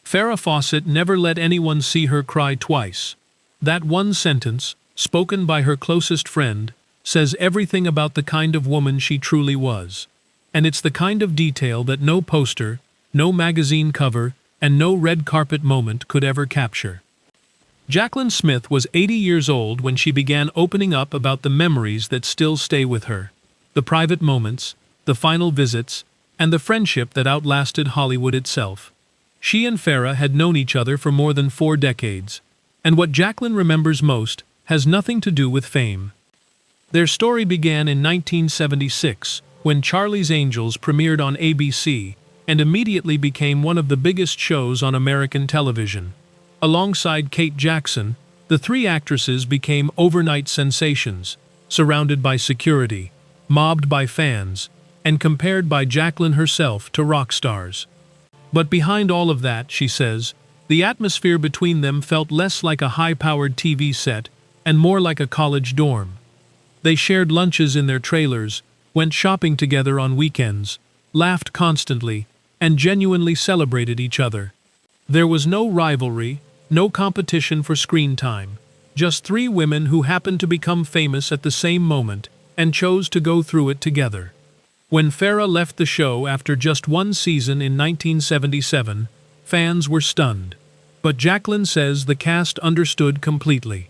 Farrah Fawcett never let anyone see her cry twice. That one sentence, spoken by her closest friend, says everything about the kind of woman she truly was. And it's the kind of detail that no poster, no magazine cover, and no red carpet moment could ever capture. Jaclyn Smith was 80 years old when she began opening up about the memories that still stay with her. The private moments, the final visits, and the friendship that outlasted Hollywood itself. She and Farrah had known each other for more than 4 decades, and what Jaclyn remembers most has nothing to do with fame. Their story began in 1976, when Charlie's Angels premiered on ABC, and immediately became one of the biggest shows on American television. Alongside Kate Jackson, the 3 actresses became overnight sensations, surrounded by security, mobbed by fans, and compared by Jaclyn herself to rock stars. But behind all of that, she says, the atmosphere between them felt less like a high-powered TV set and more like a college dorm. They shared lunches in their trailers, went shopping together on weekends, laughed constantly, and genuinely celebrated each other. There was no rivalry, no competition for screen time, just 3 women who happened to become famous at the same moment and chose to go through it together. When Farrah left the show after just 1 season in 1977, fans were stunned. But Jaclyn says the cast understood completely.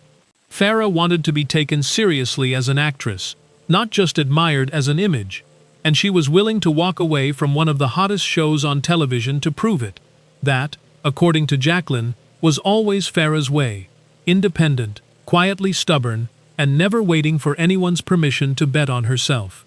Farrah wanted to be taken seriously as an actress, not just admired as an image, and she was willing to walk away from one of the hottest shows on television to prove it. That, according to Jaclyn, was always Farrah's way: independent, quietly stubborn, and never waiting for anyone's permission to bet on herself.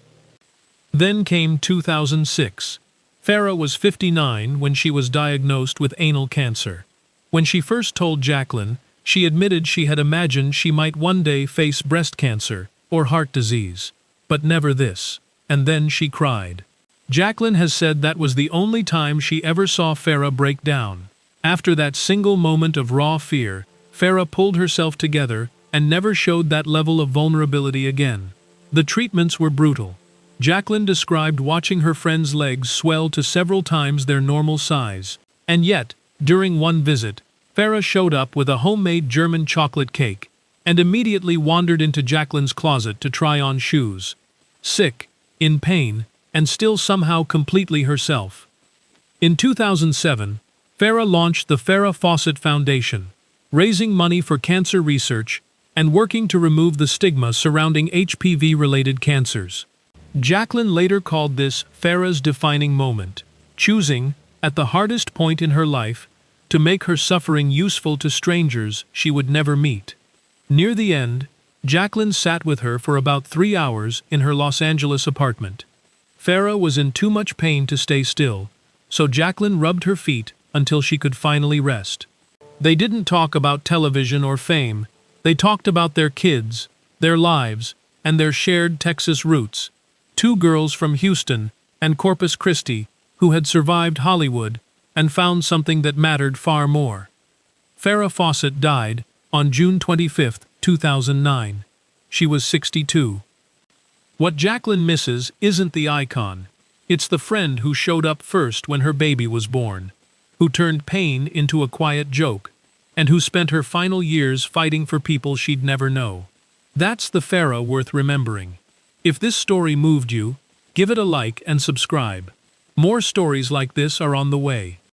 Then came 2006. Farrah was 59 when she was diagnosed with anal cancer. When she first told Jaclyn, she admitted she had imagined she might one day face breast cancer or heart disease, but never this. And then she cried. Jaclyn has said that was the only time she ever saw Farrah break down. After that single moment of raw fear, Farrah pulled herself together and never showed that level of vulnerability again. The treatments were brutal. Jaclyn described watching her friend's legs swell to several times their normal size. And yet, during one visit, Farrah showed up with a homemade German chocolate cake and immediately wandered into Jaclyn's closet to try on shoes. Sick, in pain, and still somehow completely herself. In 2007, Farrah launched the Farrah Fawcett Foundation, raising money for cancer research and working to remove the stigma surrounding HPV-related cancers. Jaclyn later called this Farrah's defining moment, choosing, at the hardest point in her life, to make her suffering useful to strangers she would never meet. Near the end, Jaclyn sat with her for about 3 hours in her Los Angeles apartment. Farrah was in too much pain to stay still, so Jaclyn rubbed her feet until she could finally rest. They didn't talk about television or fame. They talked about their kids, their lives, and their shared Texas roots. 2 girls from Houston and Corpus Christi who had survived Hollywood and found something that mattered far more. Farrah Fawcett died on June 25, 2009. She was 62. What Jaclyn misses isn't the icon. It's the friend who showed up first when her baby was born, who turned pain into a quiet joke, and who spent her final years fighting for people she'd never know. That's the Farrah worth remembering. If this story moved you, give it a like and subscribe. More stories like this are on the way.